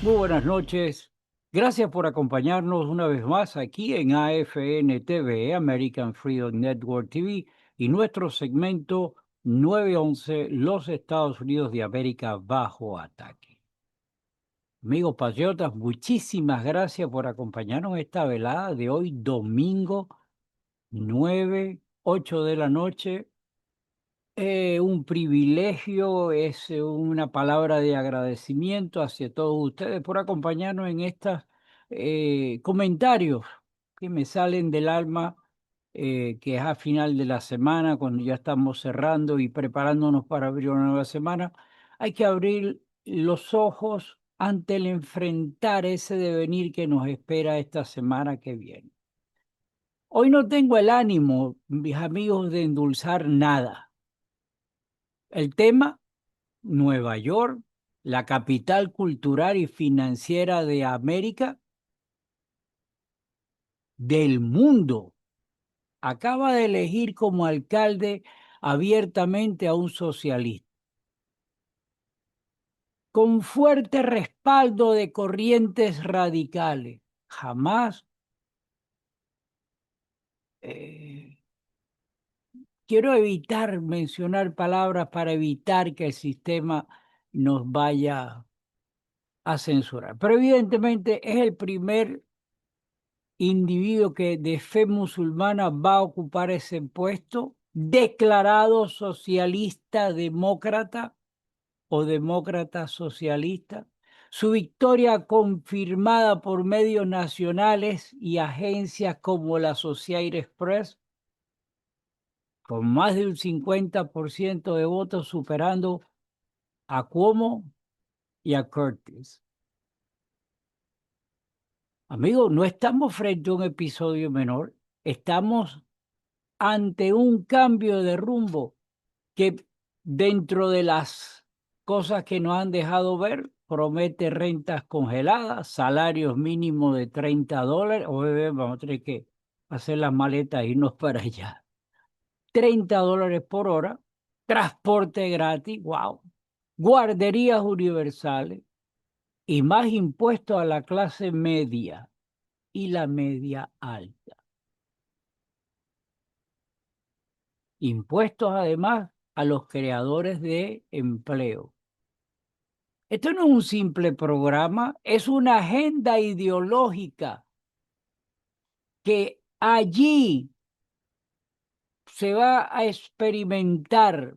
Muy buenas noches. Gracias por acompañarnos una vez más aquí en AFN TV, American Freedom Network TV, y nuestro segmento 911, los Estados Unidos de América bajo ataque. Amigos patriotas, muchísimas gracias por acompañarnos esta velada de hoy, domingo 8 de la noche. Un privilegio, es una palabra de agradecimiento hacia todos ustedes por acompañarnos en estos comentarios que me salen del alma, que es a final de la semana, cuando ya estamos cerrando y preparándonos para abrir una nueva semana. Hay que abrir los ojos ante el enfrentar ese devenir que nos espera esta semana que viene. Hoy no tengo el ánimo, mis amigos, de endulzar nada. El tema: Nueva York, la capital cultural y financiera de América, del mundo, acaba de elegir como alcalde abiertamente a un socialista, con fuerte respaldo de corrientes radicales. Jamás eh, quiero evitar mencionar palabras para evitar que el sistema nos vaya a censurar. Pero evidentemente es el primer individuo que de fe musulmana va a ocupar ese puesto, declarado socialista demócrata o demócrata socialista. Su victoria confirmada por medios nacionales y agencias como la Associated Press, con más de un 50% de votos, superando a Cuomo y a Curtis. Amigos, no estamos frente a un episodio menor, estamos ante un cambio de rumbo que, dentro de las cosas que nos han dejado ver, promete rentas congeladas, salarios mínimos de $30. Hoy vamos a tener que hacer las maletas e irnos para allá. $30 por hora, transporte gratis, wow, guarderías universales y más impuestos a la clase media y la media alta. Impuestos además a los creadores de empleo. Esto no es un simple programa, es una agenda ideológica que allí se va a experimentar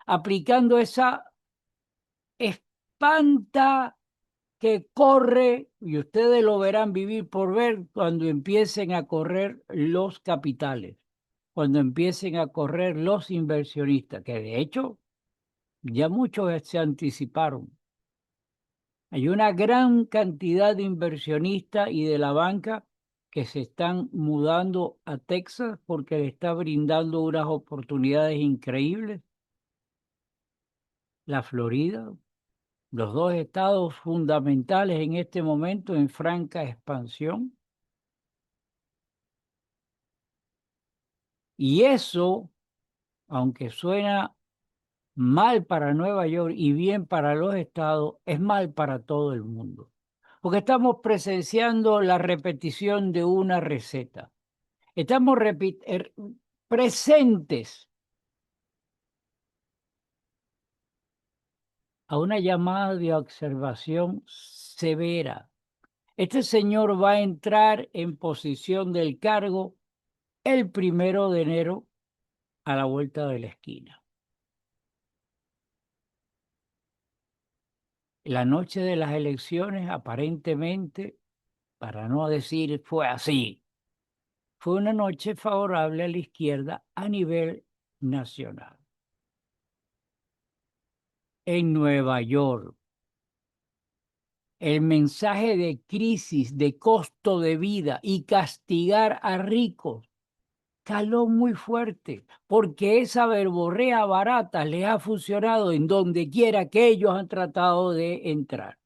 aplicando esa espanta que corre, y ustedes lo verán vivir por ver cuando empiecen a correr los capitales, cuando empiecen a correr los inversionistas, que de hecho ya muchos se anticiparon. Hay una gran cantidad de inversionistas y de la banca que se están mudando a Texas porque le está brindando unas oportunidades increíbles. La Florida, los dos estados fundamentales en este momento en franca expansión. Y eso, aunque suena mal para Nueva York y bien para los estados, es mal para todo el mundo. Porque estamos presenciando la repetición de una receta. Estamos presentes a una llamada de observación severa. Este señor va a entrar en posición del cargo el 1 de enero, a la vuelta de la esquina. La noche de las elecciones, aparentemente, para no decir fue así, fue una noche favorable a la izquierda a nivel nacional. En Nueva York, el mensaje de crisis, de costo de vida y castigar a ricos caló muy fuerte, porque esa verborrea barata les ha funcionado en donde quiera que ellos han tratado de entrar.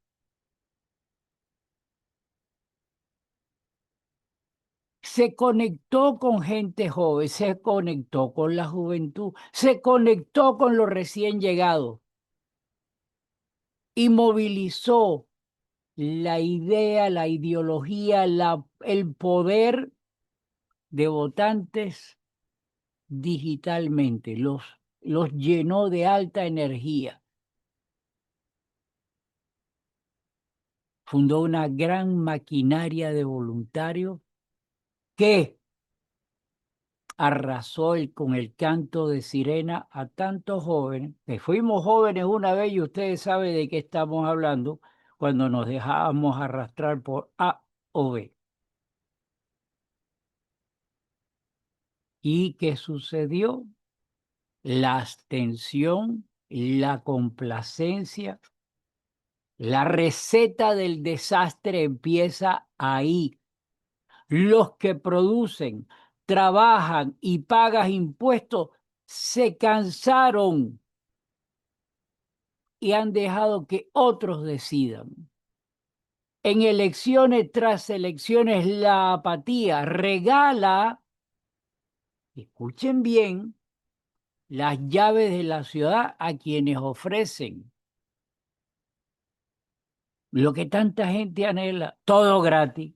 Se conectó con gente joven, se conectó con la juventud, se conectó con los recién llegados. y movilizó la idea, la ideología, el poder de votantes digitalmente, los llenó de alta energía. Fundó una gran maquinaria de voluntarios que arrasó con el canto de sirena a tantos jóvenes, que fuimos jóvenes una vez y ustedes saben de qué estamos hablando cuando nos dejábamos arrastrar por A o B. ¿Y qué sucedió? La abstención, la complacencia, la receta del desastre empieza ahí. Los que producen, trabajan y pagan impuestos se cansaron y han dejado que otros decidan. En elecciones tras elecciones, la apatía regala, escuchen bien, las llaves de la ciudad a quienes ofrecen lo que tanta gente anhela, todo gratis,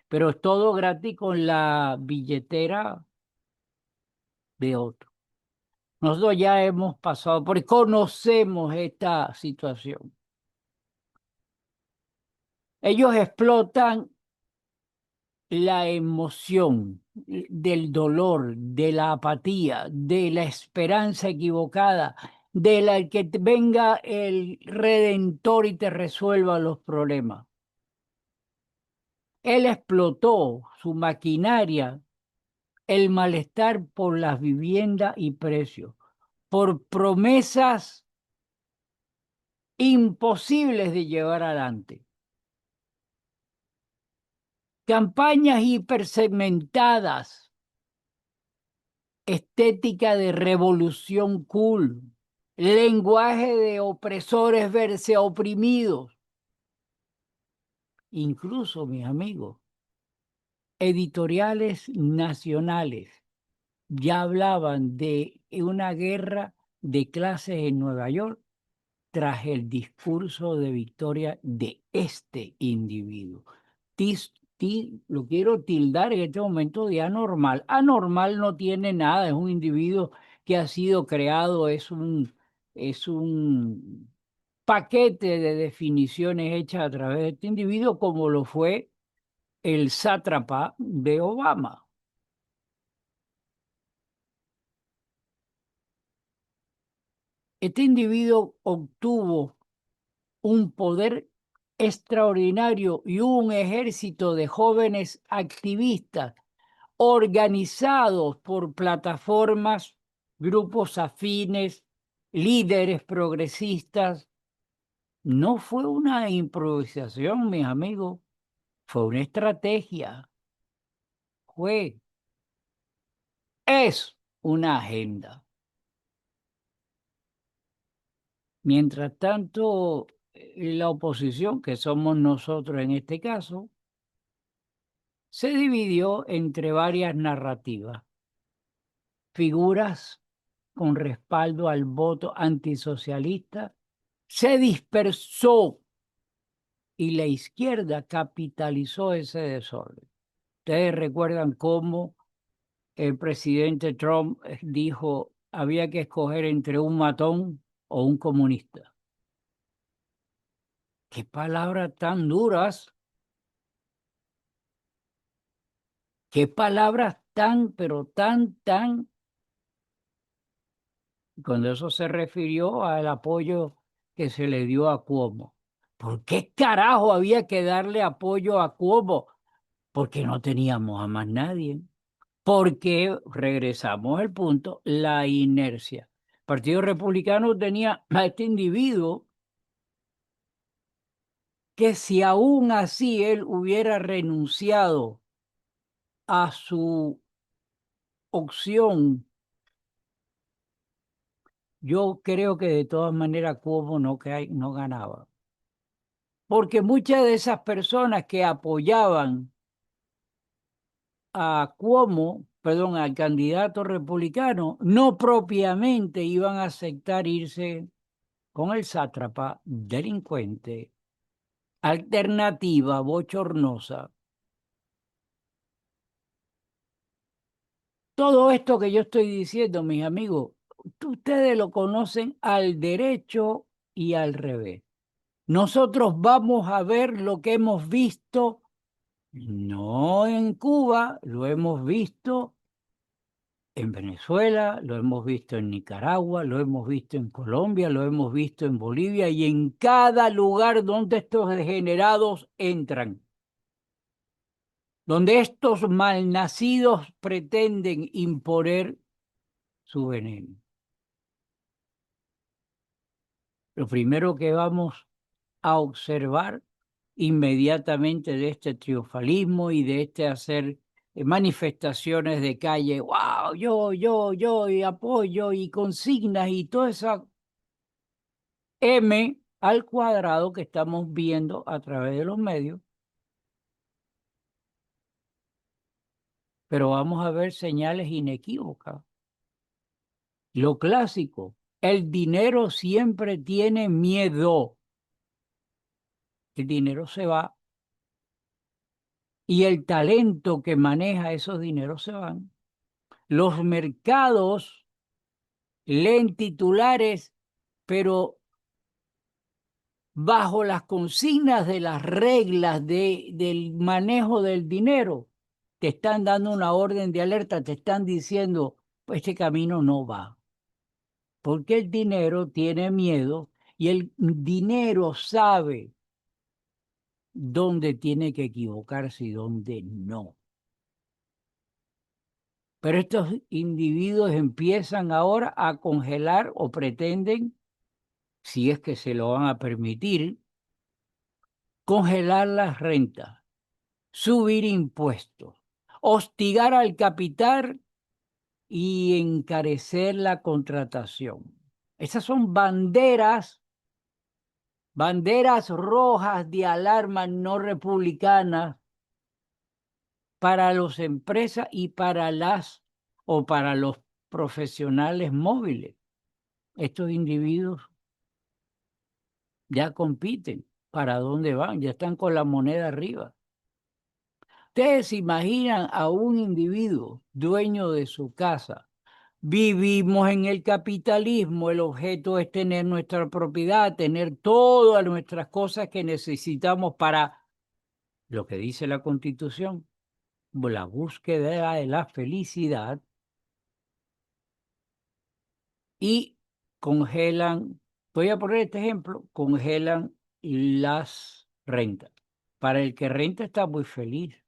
pero es todo gratis con la billetera de otro. Nosotros ya hemos pasado, porque conocemos esta situación. Ellos explotan la emoción del dolor, de la apatía, de la esperanza equivocada, de la que venga el Redentor y te resuelva los problemas. Él explotó su maquinaria, el malestar por las viviendas y precios, por promesas imposibles de llevar adelante. Campañas hipersegmentadas, estética de revolución cool, lenguaje de opresores verse oprimidos. Incluso, mis amigos, editoriales nacionales ya hablaban de una guerra de clases en Nueva York tras el discurso de victoria de este individuo. Lo quiero tildar en este momento de anormal. Anormal no tiene nada, es un individuo que ha sido creado, es un paquete de definiciones hechas a través de este individuo, como lo fue el sátrapa de Obama. Este individuo obtuvo un poder extraordinario y un ejército de jóvenes activistas organizados por plataformas, grupos afines, líderes progresistas. No fue una improvisación, mis amigos, fue una estrategia, es una agenda. Mientras tanto, la oposición, que somos nosotros en este caso, se dividió entre varias narrativas, figuras con respaldo al voto antisocialista, se dispersó y la izquierda capitalizó ese desorden. Ustedes recuerdan cómo el presidente Trump dijo había que escoger entre un matón o un comunista. Qué palabras tan duras, qué palabras tan, pero tan. Cuando eso se refirió al apoyo que se le dio a Cuomo. ¿Por qué carajo había que darle apoyo a Cuomo? Porque no teníamos a más nadie. Porque, regresamos al punto, la inercia. El Partido Republicano tenía a este individuo que si aún así él hubiera renunciado a su opción, yo creo que de todas maneras Cuomo no ganaba. Porque muchas de esas personas que apoyaban a Cuomo, perdón, al candidato republicano, no propiamente iban a aceptar irse con el sátrapa, delincuente, alternativa, bochornosa. Todo esto que yo estoy diciendo, mis amigos, ustedes lo conocen al derecho y al revés. Nosotros vamos a ver lo que hemos visto, no en Cuba, lo hemos visto en Venezuela, lo hemos visto en Nicaragua, lo hemos visto en Colombia, lo hemos visto en Bolivia y en cada lugar donde estos degenerados entran, donde estos malnacidos pretenden imponer su veneno. Lo primero que vamos a observar inmediatamente de este triunfalismo y de este hacer manifestaciones de calle, wow, yo, y apoyo y consignas y toda esa M al cuadrado que estamos viendo a través de los medios, pero vamos a ver señales inequívocas. Lo clásico, el dinero siempre tiene miedo. El dinero se va y el talento que maneja esos dineros se van. Los mercados leen titulares, pero bajo las consignas de las reglas del manejo del dinero, te están dando una orden de alerta, te están diciendo, pues este camino no va, porque el dinero tiene miedo y el dinero sabe dónde tiene que equivocarse y dónde no. Pero estos individuos empiezan ahora a congelar o pretenden, si es que se lo van a permitir, congelar las rentas, subir impuestos, hostigar al capital y encarecer la contratación. Esas son banderas rojas de alarma no republicanas para las empresas y para para los profesionales móviles. Estos individuos ya compiten. ¿Para dónde van? Ya están con la moneda arriba. Ustedes se imaginan a un individuo dueño de su casa. Vivimos en el capitalismo, el objeto es tener nuestra propiedad, tener todas nuestras cosas que necesitamos para lo que dice la Constitución, la búsqueda de la felicidad, y congelan, voy a poner este ejemplo, congelan las rentas. Para el que renta está muy feliz,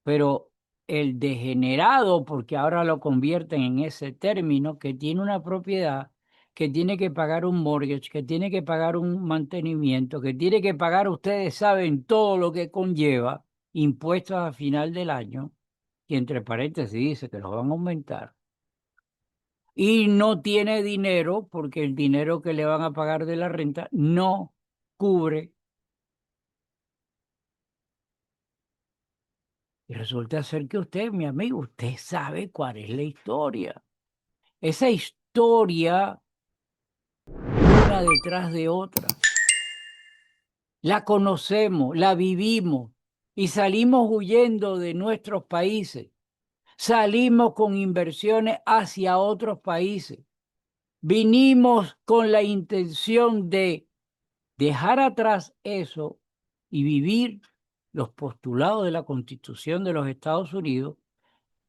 pero el degenerado, porque ahora lo convierten en ese término, que tiene una propiedad, que tiene que pagar un mortgage, que tiene que pagar un mantenimiento, que tiene que pagar, ustedes saben todo lo que conlleva, impuestos a final del año, y entre paréntesis dice que los van a aumentar, y no tiene dinero porque el dinero que le van a pagar de la renta no cubre. Y resulta ser que usted, mi amigo, usted sabe cuál es la historia. Esa historia, una detrás de otra, la conocemos, la vivimos y salimos huyendo de nuestros países. Salimos con inversiones hacia otros países. Vinimos con la intención de dejar atrás eso y vivir los postulados de la Constitución de los Estados Unidos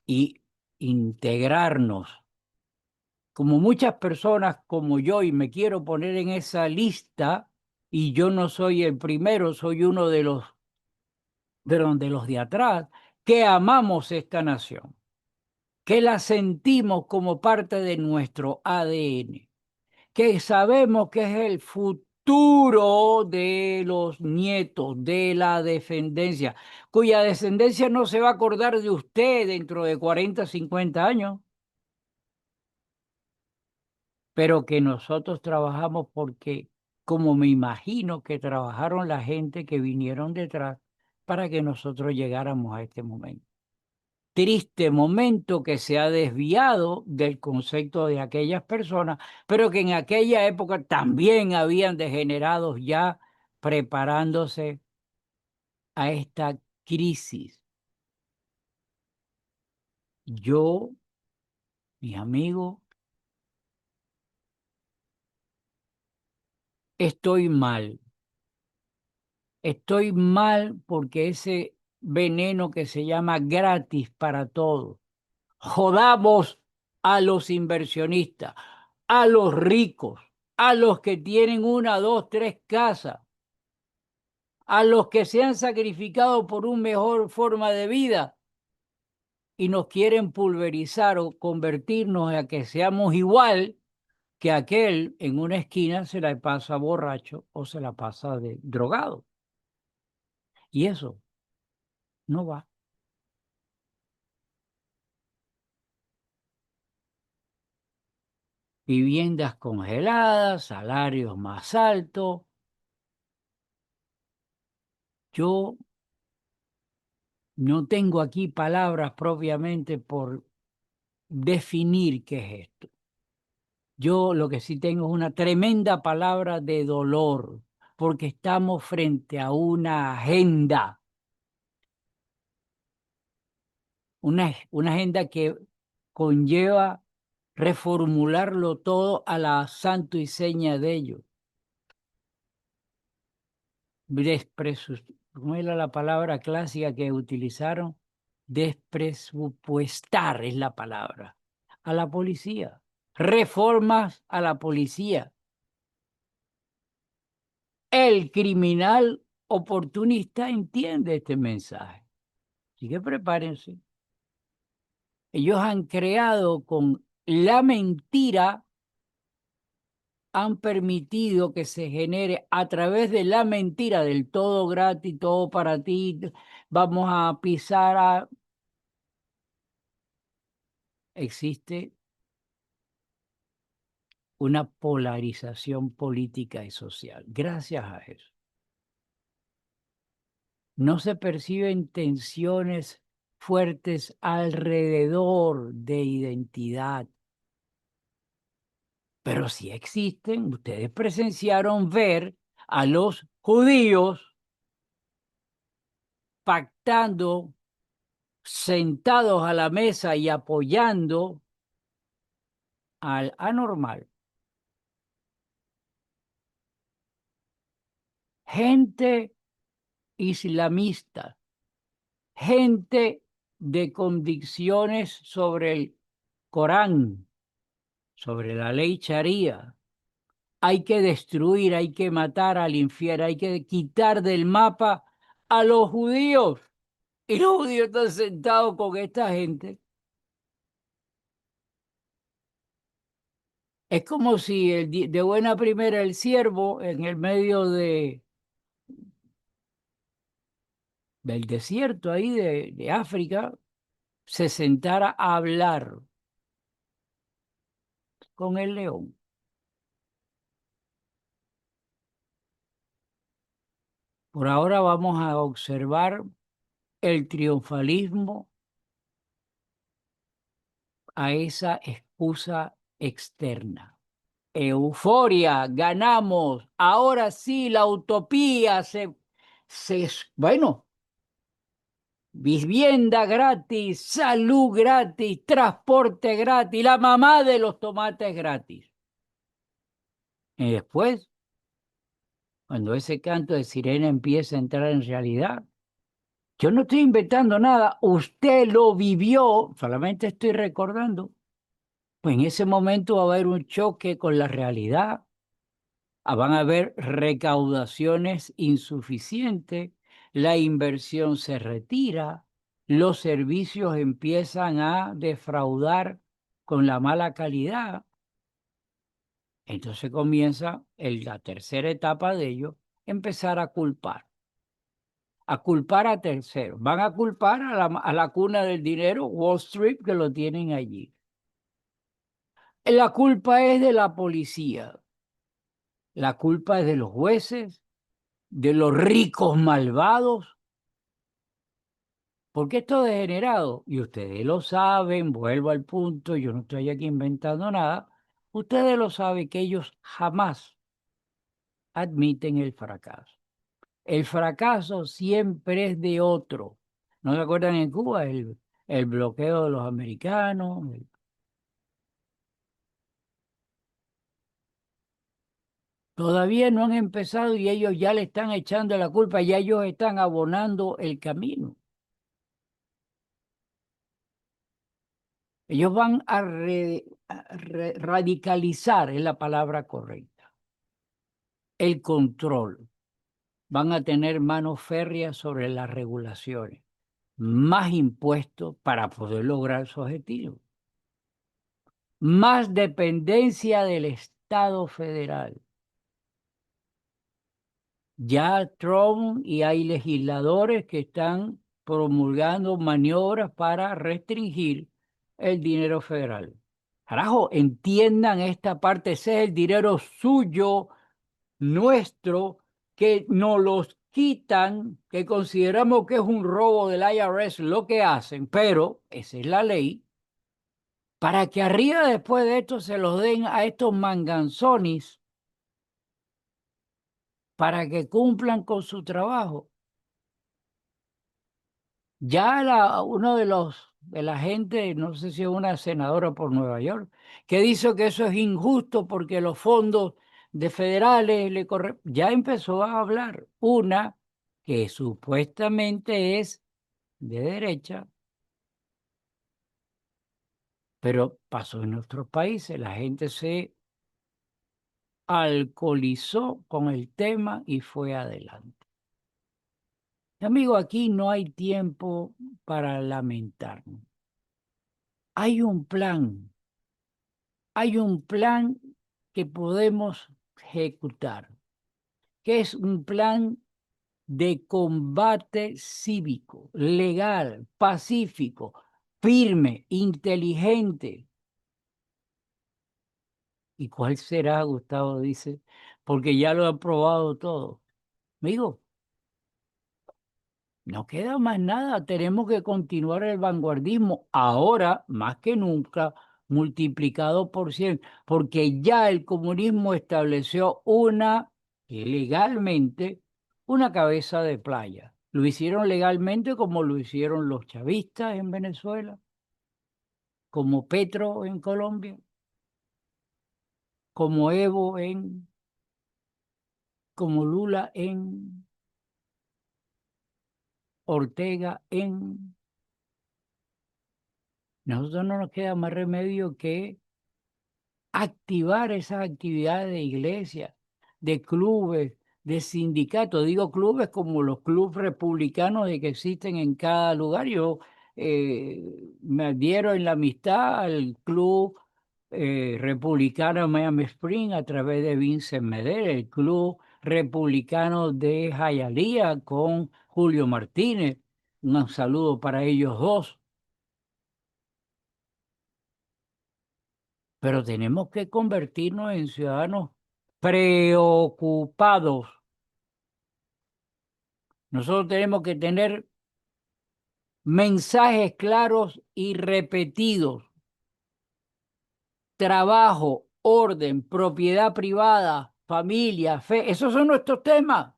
y integrarnos. Como muchas personas como yo, y me quiero poner en esa lista, y yo no soy el primero, soy uno de los de atrás, que amamos esta nación, que la sentimos como parte de nuestro ADN, que sabemos que es el futuro de los nietos, de la descendencia, cuya descendencia no se va a acordar de usted dentro de 40, 50 años, pero que nosotros trabajamos porque, como me imagino que trabajaron la gente que vinieron detrás para que nosotros llegáramos a este momento. triste momento que se ha desviado del concepto de aquellas personas, pero que en aquella época también habían degenerados ya preparándose a esta crisis. Yo, mi amigo, estoy mal. Estoy mal porque ese veneno que se llama gratis para todos. Jodamos a los inversionistas, a los ricos, a los que tienen una, dos, tres casas, a los que se han sacrificado por una mejor forma de vida y nos quieren pulverizar o convertirnos a que seamos igual que aquel en una esquina se la pasa borracho o se la pasa de drogado. Y eso no va. Viviendas congeladas, salarios más altos. Yo no tengo aquí palabras propiamente por definir qué es esto. Yo lo que sí tengo es una tremenda palabra de dolor, porque estamos frente a una agenda que conlleva reformularlo todo a la santo y seña de ello. ¿Cómo era la palabra clásica que utilizaron? Despresupuestar es la palabra. A la policía. Reformas a la policía. El criminal oportunista entiende este mensaje. Así que prepárense. Ellos han creado con la mentira, han permitido que se genere a través de la mentira del todo gratis, todo para ti, vamos a pisar a... Existe una polarización política y social. Gracias a eso. No se perciben tensiones fuertes alrededor de identidad, pero sí existen. Ustedes presenciaron ver a los judíos pactando, sentados a la mesa y apoyando al anormal. Gente islamista, gente de convicciones sobre el Corán, sobre la ley Sharia. Hay que destruir, hay que matar al infierno, hay que quitar del mapa a los judíos. Y los judíos están sentados con esta gente. Es como si de buena primera el siervo en el medio del desierto ahí de África se sentara a hablar con el león. Por ahora vamos a observar el triunfalismo a esa excusa externa. Euforia, ganamos, ahora sí la utopía bueno, vivienda gratis, salud gratis, transporte gratis, la mamá de los tomates gratis. Y después, cuando ese canto de sirena empieza a entrar en realidad, yo no estoy inventando nada, usted lo vivió, solamente estoy recordando. Pues en ese momento va a haber un choque con la realidad, van a haber recaudaciones insuficientes, la inversión se retira, los servicios empiezan a defraudar con la mala calidad. Entonces comienza la tercera etapa de ello, empezar a culpar a terceros. Van a culpar a la cuna del dinero, Wall Street, que lo tienen allí. La culpa es de la policía, la culpa es de los jueces, de los ricos malvados, Porque esto degenerado, y ustedes lo saben, vuelvo al punto, yo no estoy aquí inventando nada, ustedes lo saben que ellos jamás admiten el fracaso. El fracaso siempre es de otro. ¿No se acuerdan en Cuba el bloqueo de los americanos? Todavía no han empezado y ellos ya le están echando la culpa, ya ellos están abonando el camino. Ellos van a radicalizar, es la palabra correcta, el control. Van a tener manos férreas sobre las regulaciones, más impuestos para poder lograr su objetivo, más dependencia del Estado federal. Ya Trump y hay legisladores que están promulgando maniobras para restringir el dinero federal. Carajo, entiendan esta parte, ese es el dinero suyo, nuestro, que nos los quitan, que consideramos que es un robo del IRS lo que hacen, pero esa es la ley, para que arriba después de esto se los den a estos manganzones para que cumplan con su trabajo. Ya uno de la gente, no sé si es una senadora por Nueva York, que dice que eso es injusto porque los fondos de federales le ya empezó a hablar una que supuestamente es de derecha, pero pasó en nuestros países, la gente se alcoholizó con el tema y fue adelante. Amigo, aquí no hay tiempo para lamentarnos. Hay un plan. Hay un plan que podemos ejecutar, que es un plan de combate cívico, legal, pacífico, firme, inteligente. ¿Y cuál será, Gustavo dice? Porque ya lo han probado todo. Amigo, no queda más nada, tenemos que continuar el vanguardismo ahora más que nunca, multiplicado por 100, porque ya el comunismo estableció legalmente, una cabeza de playa. Lo hicieron legalmente como lo hicieron los chavistas en Venezuela, como Petro en Colombia, como como Lula en Ortega en... Nosotros no nos queda más remedio que activar esas actividades de iglesia, de clubes, de sindicatos. Digo clubes como los clubes republicanos de que existen en cada lugar. Yo me adhiero en la amistad al club republicano de Miami Spring a través de Vincent Medel, el club republicano de Hialeah con Julio Martínez. Un saludo para ellos dos. Pero tenemos que convertirnos en ciudadanos preocupados. Nosotros tenemos que tener mensajes claros y repetidos. Trabajo, orden, propiedad privada, familia, fe, esos son nuestros temas.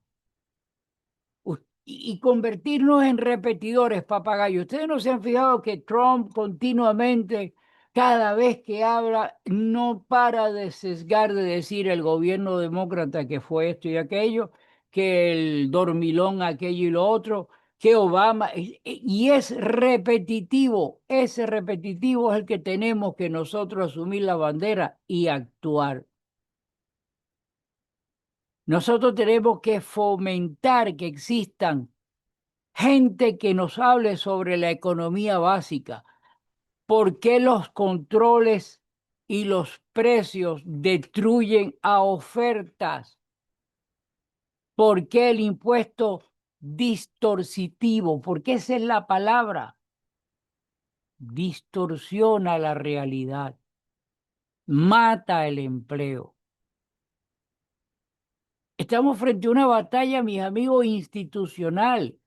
Y convertirnos en repetidores, papagayos. Ustedes no se han fijado que Trump continuamente, cada vez que habla, no para de sesgar de decir el gobierno demócrata que fue esto y aquello, que el dormilón aquello y lo otro, que Obama, y es repetitivo, ese repetitivo es el que tenemos que nosotros asumir la bandera y actuar. Nosotros tenemos que fomentar que existan gente que nos hable sobre la economía básica. ¿Por qué los controles y los precios destruyen a ofertas? ¿Por qué el impuesto distorsitivo? Porque esa es la palabra. Distorsiona la realidad, mata el empleo. Estamos frente a una batalla, mis amigos, institucional.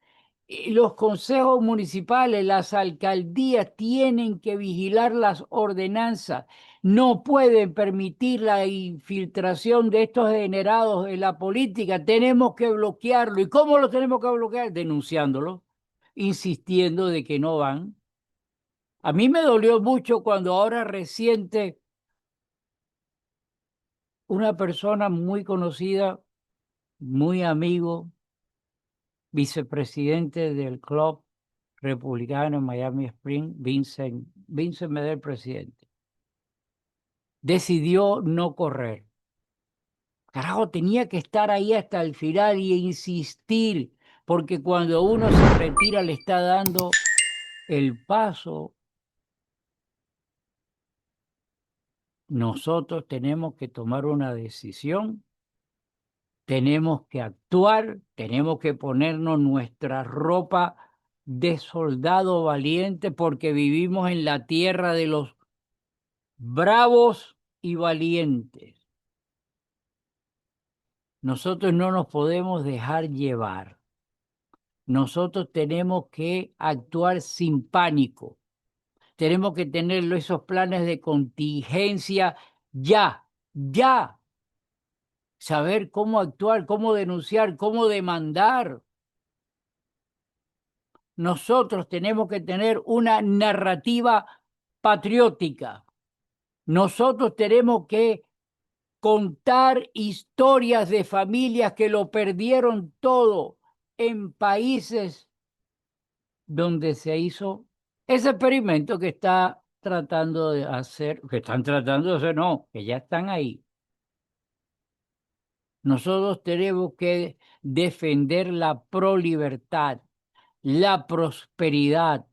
Y los consejos municipales, las alcaldías tienen que vigilar las ordenanzas. No pueden permitir la infiltración de estos degenerados en la política. Tenemos que bloquearlo. ¿Y cómo lo tenemos que bloquear? Denunciándolo, insistiendo de que no van. A mí me dolió mucho cuando ahora reciente una persona muy conocida, muy amigo, vicepresidente del club republicano en Miami Springs, Vincent Medel, presidente, decidió no correr. Carajo, tenía que estar ahí hasta el final y insistir, porque cuando uno se retira le está dando el paso. Nosotros tenemos que tomar una decisión, tenemos que actuar, tenemos que ponernos nuestra ropa de soldado valiente, porque vivimos en la tierra de los bravos y valientes. Nosotros no nos podemos dejar llevar. Nosotros tenemos que actuar sin pánico. Tenemos que tener esos planes de contingencia ya, ya. Saber cómo actuar, cómo denunciar, cómo demandar. Nosotros tenemos que tener una narrativa patriótica. Nosotros tenemos que contar historias de familias que lo perdieron todo en países donde se hizo ese experimento que está tratando de hacer, que están tratando de hacer, no, que ya están ahí. Nosotros tenemos que defender la prolibertad, la prosperidad,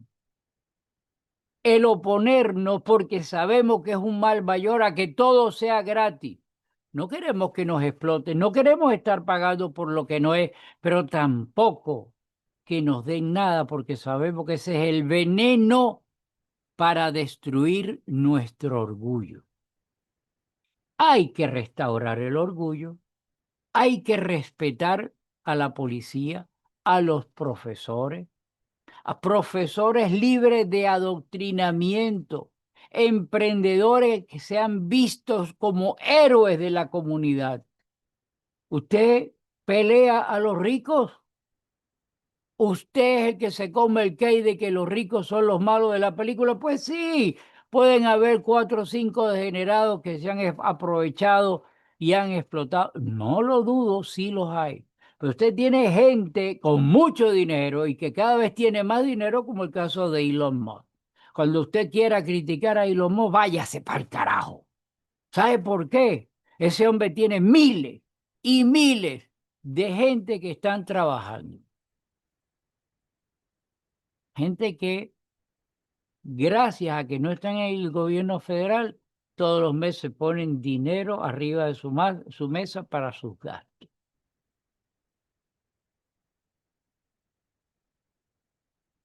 el oponernos porque sabemos que es un mal mayor a que todo sea gratis. No queremos que nos exploten, no queremos estar pagando por lo que no es, pero tampoco que nos den nada porque sabemos que ese es el veneno para destruir nuestro orgullo. Hay que restaurar el orgullo, hay que respetar a la policía, a los profesores, a profesores libres de adoctrinamiento, emprendedores que sean vistos como héroes de la comunidad. ¿Usted pelea a los ricos? ¿Usted es el que se come el cake de que los ricos son los malos de la película? Pues sí, pueden haber 4 o 5 degenerados que se han aprovechado y han explotado. No lo dudo, sí los hay. Pero usted tiene gente con mucho dinero y que cada vez tiene más dinero, como el caso de Elon Musk. Cuando usted quiera criticar a Elon Musk, váyase para el carajo. ¿Sabe por qué? Ese hombre tiene miles y miles de gente que están trabajando. Gente que, gracias a que no están en el gobierno federal, todos los meses ponen dinero arriba de su mesa para sus gastos.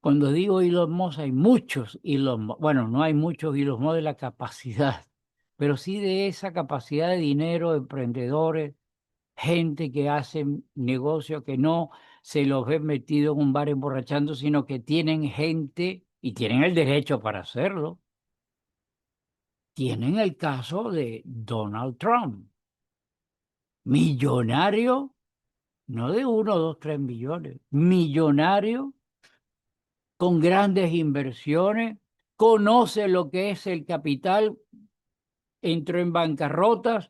Cuando digo Elon Musk, hay muchos Elon Musk. Bueno, no hay muchos Elon Musk de la capacidad, pero sí de esa capacidad de dinero, emprendedores, gente que hace negocio, que no se los ve metidos en un bar emborrachando, sino que tienen gente y tienen el derecho para hacerlo. Tienen el caso de Donald Trump, millonario, no de 1, 2, 3 millones, millonario con grandes inversiones, conoce lo que es el capital, entró en bancarrotas,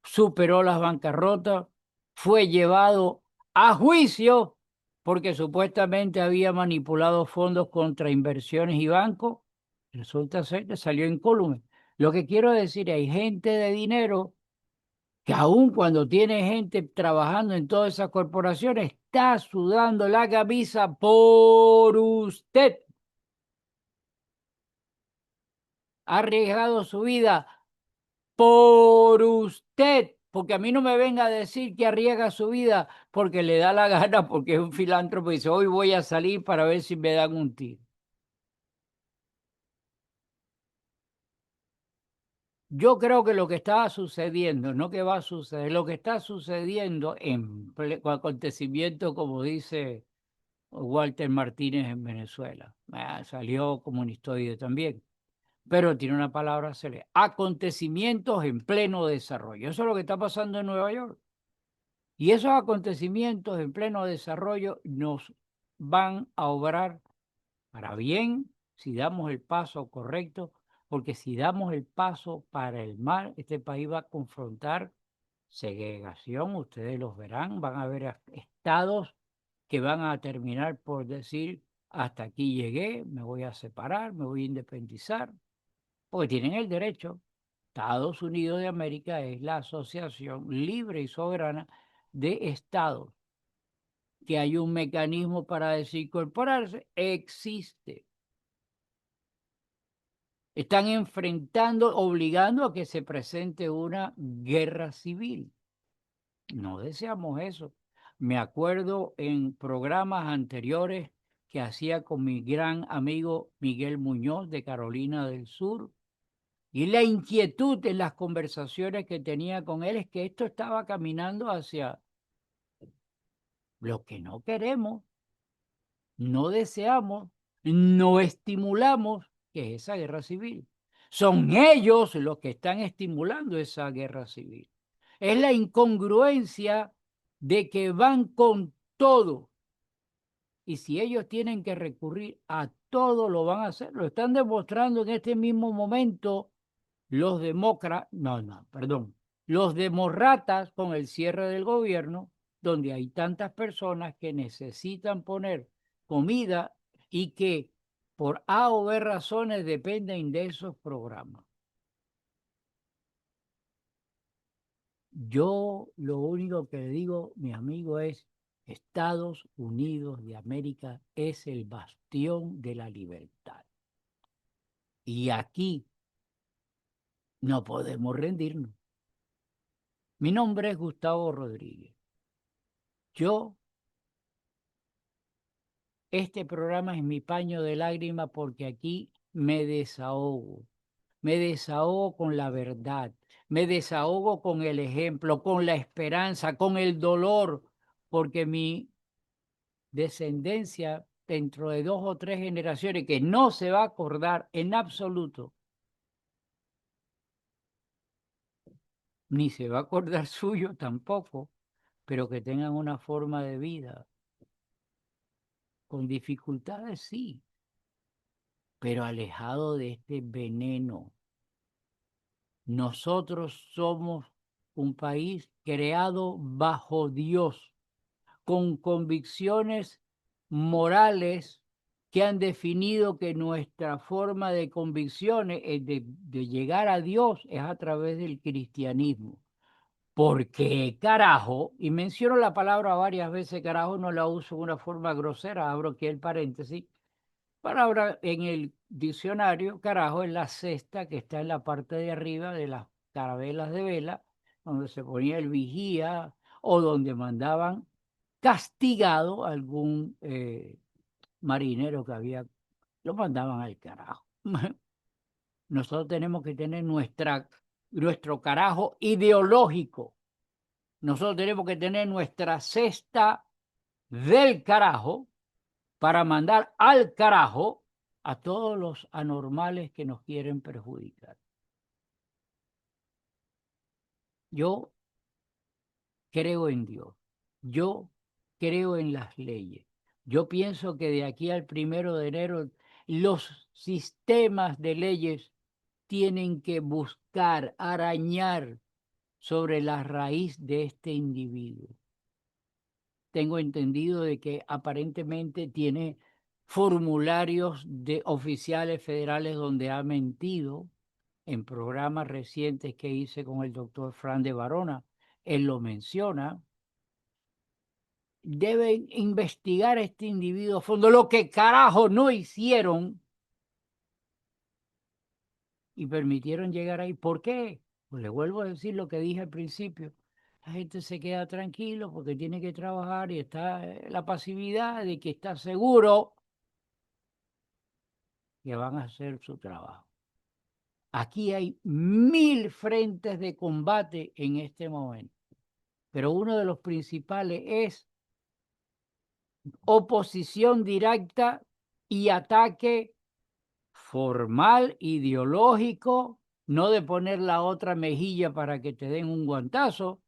superó las bancarrotas, fue llevado a juicio porque supuestamente había manipulado fondos contra inversiones y bancos. Resulta ser que salió incólume. Lo que quiero decir, hay gente de dinero que aun cuando tiene gente trabajando en todas esas corporaciones, está sudando la camisa por usted. Ha arriesgado su vida por usted, porque a mí no me venga a decir que arriesga su vida porque le da la gana, porque es un filántropo y dice, hoy voy a salir para ver si me dan un tiro. Yo creo que lo que estaba sucediendo, no que va a suceder, lo que está sucediendo en acontecimiento, como dice Walter Martínez en Venezuela. Salió comunistoide también, pero tiene una palabra celeste. Acontecimientos en pleno desarrollo. Eso es lo que está pasando en Nueva York. Y esos acontecimientos en pleno desarrollo nos van a obrar para bien si damos el paso correcto, porque si damos el paso para el mal, este país va a confrontar segregación, ustedes los verán, van a haber estados que van a terminar por decir, hasta aquí llegué, me voy a separar, me voy a independizar, porque tienen el derecho. Estados Unidos de América es la asociación libre y soberana de estados. Que hay un mecanismo para desincorporarse, existe. Están enfrentando, obligando a que se presente una guerra civil. No deseamos eso. Me acuerdo en programas anteriores que hacía con mi gran amigo Miguel Muñoz de Carolina del Sur, y la inquietud en las conversaciones que tenía con él es que esto estaba caminando hacia lo que no queremos, no deseamos, no estimulamos, que es esa guerra civil. Son ellos los que están estimulando esa guerra civil. Es la incongruencia de que van con todo. Y si ellos tienen que recurrir a todo, lo van a hacer. Lo están demostrando en este mismo momento los demócratas, perdón, los demócratas con el cierre del gobierno, donde hay tantas personas que necesitan poner comida y que por A o B razones dependen de esos programas. Yo lo único que le digo, mi amigo, es Estados Unidos de América es el bastión de la libertad. Y aquí no podemos rendirnos. Mi nombre es Gustavo Rodríguez. Este programa es mi paño de lágrimas porque aquí me desahogo. Me desahogo con la verdad, me desahogo con el ejemplo, con la esperanza, con el dolor, porque mi descendencia dentro de 2 o 3 generaciones que no se va a acordar en absoluto, ni se va a acordar suyo tampoco, pero que tengan una forma de vida con dificultades, sí, pero alejado de este veneno. Nosotros somos un país creado bajo Dios, con convicciones morales que han definido que nuestra forma de convicciones de llegar a Dios es a través del cristianismo. Porque carajo, y menciono la palabra varias veces, carajo no la uso de una forma grosera, abro aquí el paréntesis, palabra en el diccionario, carajo, es la cesta que está en la parte de arriba de las carabelas de vela, donde se ponía el vigía o donde mandaban castigado a algún marinero que había, lo mandaban al carajo. Nosotros tenemos que tener nuestro carajo ideológico. Nosotros tenemos que tener nuestra cesta del carajo para mandar al carajo a todos los anormales que nos quieren perjudicar. Yo creo en Dios, yo creo en las leyes. Yo pienso que de aquí al 1 de enero los sistemas de leyes tienen que buscar, arañar sobre la raíz de este individuo. Tengo entendido de que aparentemente tiene formularios de oficiales federales donde ha mentido en programas recientes que hice con el doctor Fran de Varona. Él lo menciona. Deben investigar a este individuo a fondo, lo que carajo no hicieron y permitieron llegar ahí. ¿Por qué? Pues le vuelvo a decir lo que dije al principio. La gente se queda tranquilo porque tiene que trabajar y está la pasividad de que está seguro que van a hacer su trabajo. Aquí hay 1000 frentes de combate en este momento, pero uno de los principales es oposición directa y ataque formal, ideológico, no de poner la otra mejilla para que te den un guantazo,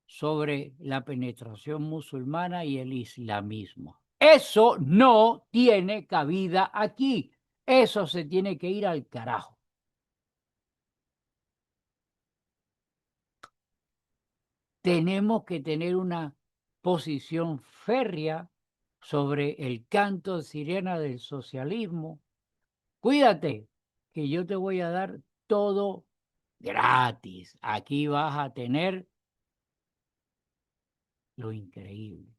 sobre la penetración musulmana y el islamismo. Eso no tiene cabida aquí. Eso se tiene que ir al carajo. Tenemos que tener una posición férrea sobre el canto de sirena del socialismo. Cuídate, que yo te voy a dar todo gratis. Aquí vas a tener lo increíble.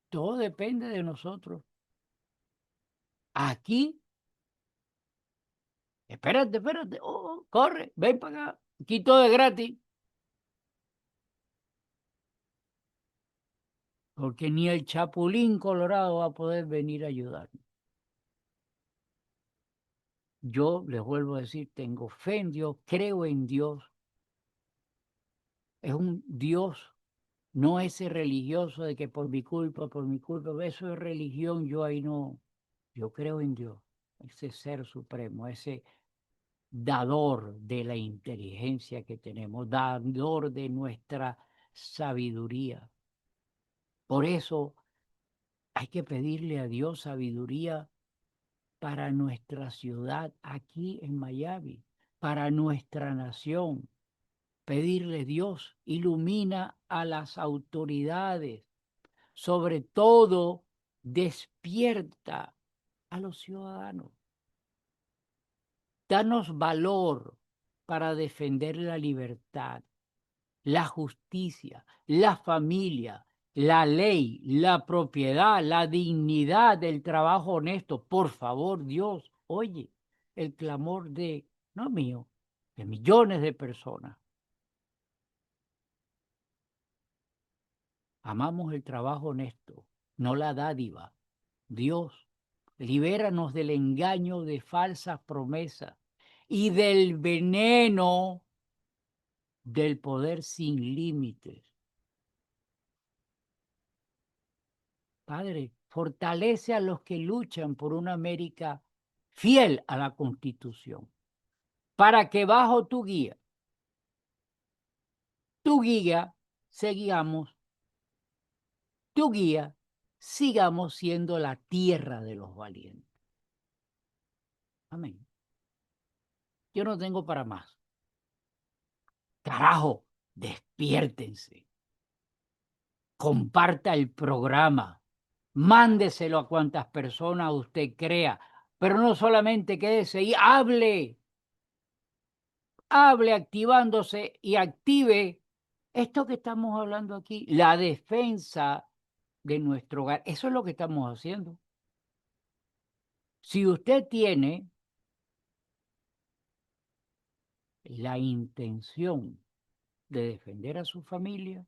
Todo depende de nosotros. Aquí, espérate, espérate, corre, ven para acá, aquí todo es gratis, porque ni el Chapulín Colorado va a poder venir a ayudarnos. Yo les vuelvo a decir, tengo fe en Dios, creo en Dios, es un Dios, no ese religioso de que por mi culpa, eso es religión, yo ahí no, yo creo en Dios, ese ser supremo, ese dador de la inteligencia que tenemos, dador de nuestra sabiduría. Por eso hay que pedirle a Dios sabiduría para nuestra ciudad aquí en Miami, para nuestra nación. Pedirle Dios, ilumina a las autoridades, sobre todo despierta a los ciudadanos. Danos valor para defender la libertad, la justicia, la familia, la ley, la propiedad, la dignidad del trabajo honesto. Por favor, Dios, oye el clamor de, no mío, de millones de personas. Amamos el trabajo honesto, no la dádiva. Dios, libéranos del engaño de falsas promesas y del veneno del poder sin límites. Padre, fortalece a los que luchan por una América fiel a la Constitución, para que bajo tu guía, seguamos, tu guía, sigamos siendo la tierra de los valientes. Amén. Yo no tengo para más. Carajo, despiértense. Comparta el programa. Mándeselo a cuantas personas usted crea. Pero no solamente quédese ahí, hable activándose y active esto que estamos hablando aquí, la defensa de nuestro hogar. Eso es lo que estamos haciendo. Si usted tiene la intención de defender a su familia,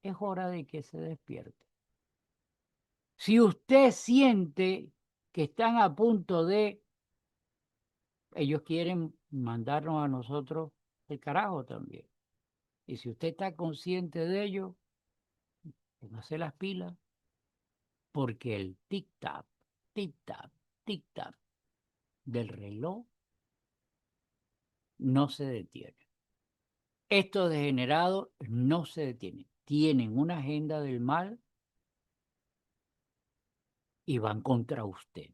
es hora de que se despierte. Si usted siente que están a punto de, ellos quieren mandarnos a nosotros el carajo también. Y si usted está consciente de ello, póngase las pilas, porque el tic-tac, tic-tac, tic-tac del reloj no se detiene. Estos degenerados no se detienen. Tienen una agenda del mal y van contra usted.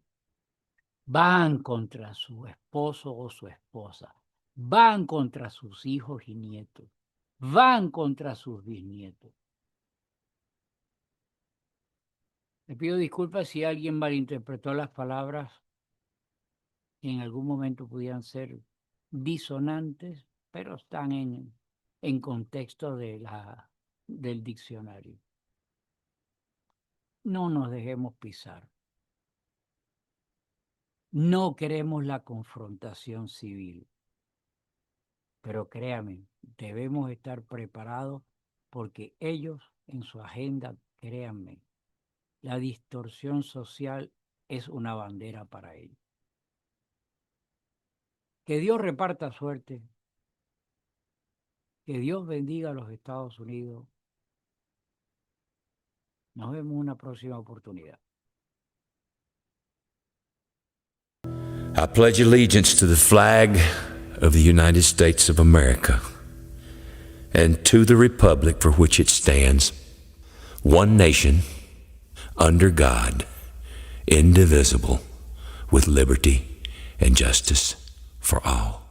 Van contra su esposo o su esposa. Van contra sus hijos y nietos. Van contra sus bisnietos. Le pido disculpas si alguien malinterpretó las palabras que en algún momento pudieran ser disonantes, pero están en contexto del diccionario. No nos dejemos pisar. No queremos la confrontación civil, pero créame, debemos estar preparados porque ellos en su agenda, créanme, la distorsión social es una bandera para ellos. Que Dios reparta suerte. Que Dios bendiga a los Estados Unidos. Nos vemos en una próxima oportunidad. I pledge allegiance to the flag of the United States of America and to the republic for which it stands, one nation, under God, indivisible, with liberty and justice for all.